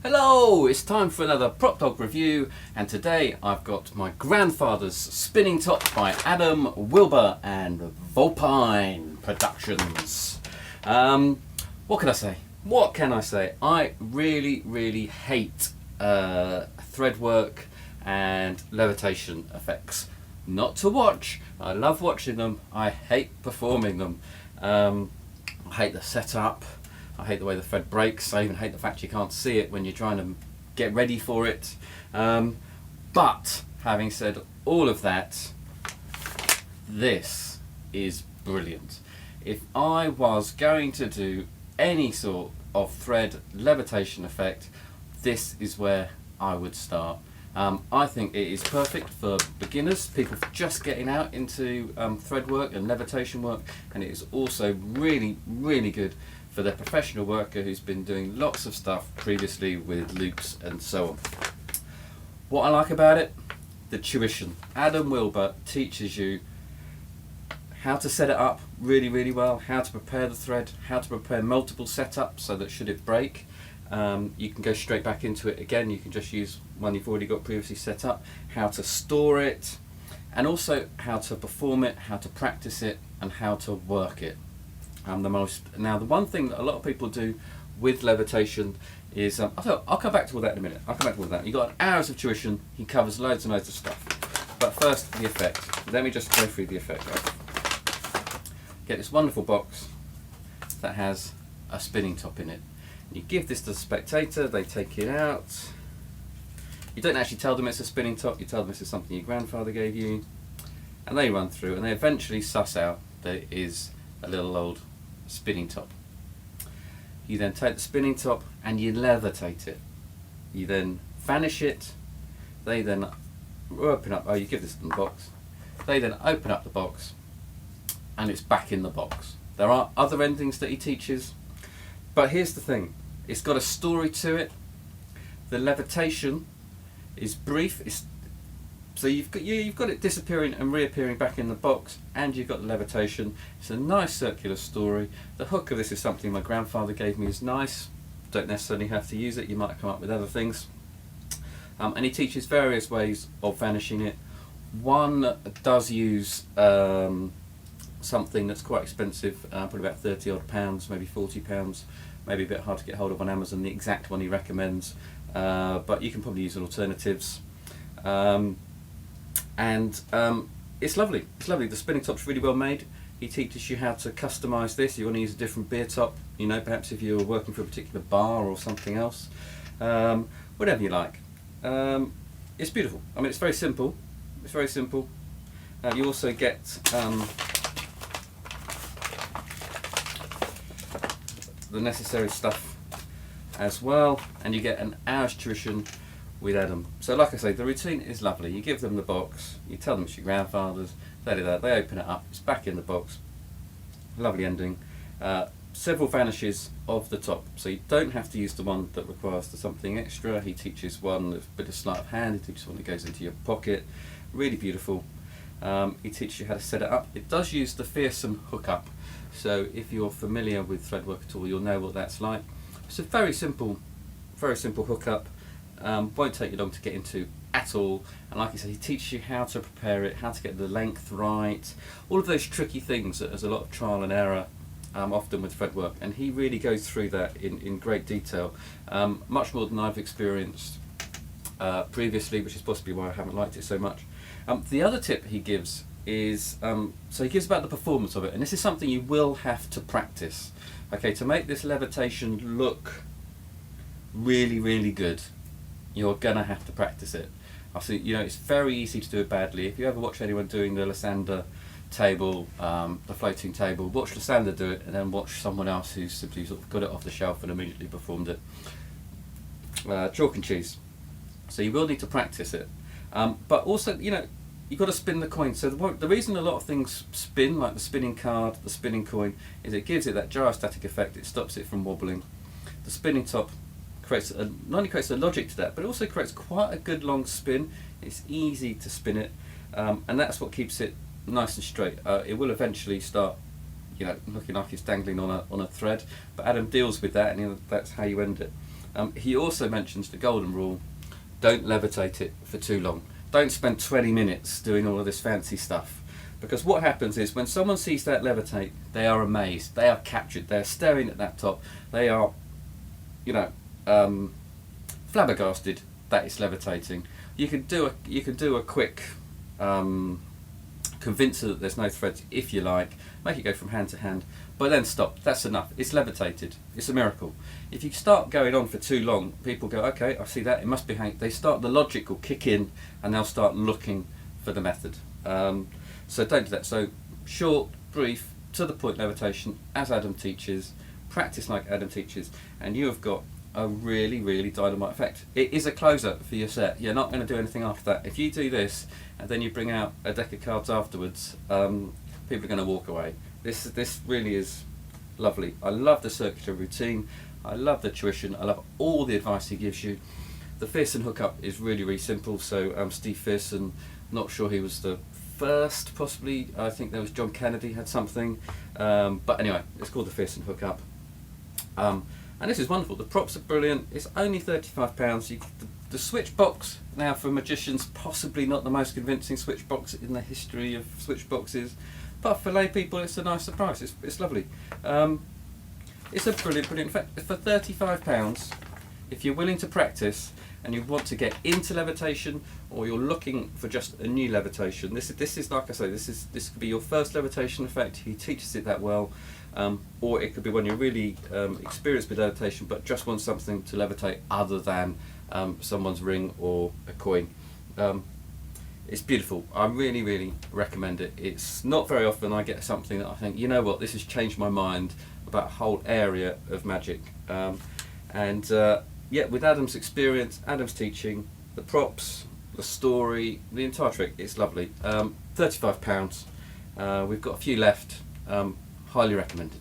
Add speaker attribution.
Speaker 1: Hello, it's time for another PropDog review, and today I've got my grandfather's spinning top by Adam Wilber and Vulpine Productions. What can I say? What can I say? I really hate thread work and levitation effects. Not to watch. I love watching them. I hate performing them. I hate the setup. I hate the way the thread breaks. I even hate the fact you can't see it when you're trying to get ready for it. But having said all of that, this is brilliant. If I was going to do any sort of thread levitation effect, this is where I would start. I think it is perfect for beginners, people just getting out into thread work and levitation work, and it is also really good for the professional worker who's been doing lots of stuff previously with loops and so on. What I like about it, the tuition. Adam Wilber teaches you how to set it up really well, how to prepare the thread, how to prepare multiple setups so that should it break, you can go straight back into it again. You can just use one you've already got previously set up, how to store it, and also how to perform it, how to practice it, and how to work it. Now the one thing that a lot of people do with levitation is, I'll come back to all that in a minute. I'll come back to all that. You've got hours of tuition, he covers loads and loads of stuff. But first, the effect. Let me just go through the effect. Get this wonderful box that has a spinning top in it. You give this to the spectator, they take it out. You don't actually tell them it's a spinning top, you tell them this is something your grandfather gave you. And they run through and they eventually suss out that it is a little old spinning top. You then take the spinning top and you levitate it. You then vanish it. They then open up, you give this to the box. They then open up the box and it's back in the box. There are other endings that he teaches, but here's the thing, it's got a story to it. The levitation is brief, so you've got it disappearing and reappearing back in the box, and you've got the levitation. It's a nice circular story. The hook of this is something my grandfather gave me, is nice. Don't necessarily have to use it, you might come up with other things. And he teaches various ways of vanishing it. One does use something that's quite expensive, probably about £30 odd, maybe £40, maybe a bit hard to get hold of on Amazon, the exact one he recommends, but you can probably use alternatives. It's lovely. It's lovely. The spinning top's really well made. He teaches you how to customise this. You want to use a different beer top, you know, perhaps if you're working for a particular bar or something else, whatever you like. It's beautiful. I mean, it's very simple. It's very simple. You also get the necessary stuff as well, and you get an hour's tuition with Adam. So like I say, the routine is lovely. You give them the box, you tell them it's your grandfather's, they do that, they open it up, it's back in the box. Lovely ending. Several vanishes of the top, so you don't have to use the one that requires something extra. He teaches one with a bit of sleight of hand, he teaches one that goes into your pocket. Really beautiful. He teaches you how to set it up. It does use the fearsome hookup, so if you're familiar with thread work at all, you'll know what that's like. It's a very simple hookup. Won't take you long to get into at all, and like I said, he teaches you how to prepare it, how to get the length right, all of those tricky things that there's a lot of trial and error often with thread work, and he really goes through that in great detail, much more than I've experienced previously, which is possibly why I haven't liked it so much. The other tip he gives is, so he gives about the performance of it, and this is something you will have to practice. Okay, to make this levitation look really good, you're gonna have to practice it. I see, you know, it's very easy to do it badly. If you ever watch anyone doing the Lysander table, the floating table, watch Lysander do it, and then watch someone else who's simply sort of got it off the shelf and immediately performed it. Chalk and cheese. So you will need to practice it. But also, you know, you've got to spin the coin. So the reason a lot of things spin, like the spinning card, the spinning coin, is it gives it that gyrostatic effect. It stops it from wobbling. The spinning top not only creates a logic to that, but it also creates quite a good long spin. It's easy to spin it, and that's what keeps it nice and straight. It will eventually start, you know, looking like it's dangling on a thread, but Adam deals with that, and that's how you end it. He also mentions the golden rule: don't levitate it for too long. Don't spend 20 minutes doing all of this fancy stuff, because what happens is when someone sees that levitate, they are amazed, they are captured, they're staring at that top, they are, you know, flabbergasted that it's levitating. You can do a quick convince her that there's no threads if you like, make it go from hand to hand, but then stop. That's enough. It's levitated. It's a miracle. If you start going on for too long, people go, okay, I see that, it must be hanging. They start, the logic will kick in and they'll start looking for the method. So don't do that. So short, brief, to the point levitation, as Adam teaches, practice like Adam teaches, and you have got a really, really dynamite effect. It is a closer for your set. You're not going to do anything after that. If you do this and then you bring out a deck of cards afterwards, people are going to walk away. This really is lovely. I love the circular routine. I love the tuition. I love all the advice he gives you. The Fearson hookup is really, really simple. So Steve Fearson, not sure he was the first, possibly. I think there was John Kennedy had something. But anyway, it's called the Fearson hookup. And this is wonderful. The props are brilliant. It's only £35. The switch box, now for magicians, possibly not the most convincing switch box in the history of switch boxes, but for lay people it's a nice surprise. It's lovely. It's a brilliant effect. For £35, if you're willing to practice and you want to get into levitation, or you're looking for just a new levitation, this is like I say, this could be your first levitation effect. He teaches it that well. Or it could be when you're really experienced with levitation but just want something to levitate other than someone's ring or a coin. It's beautiful. I really, really recommend it. It's not very often I get something that I think, you know what, this has changed my mind about a whole area of magic. Yeah, with Adam's experience, Adam's teaching, the props, the story, the entire trick, it's lovely. £35. We've got a few left. Highly recommended.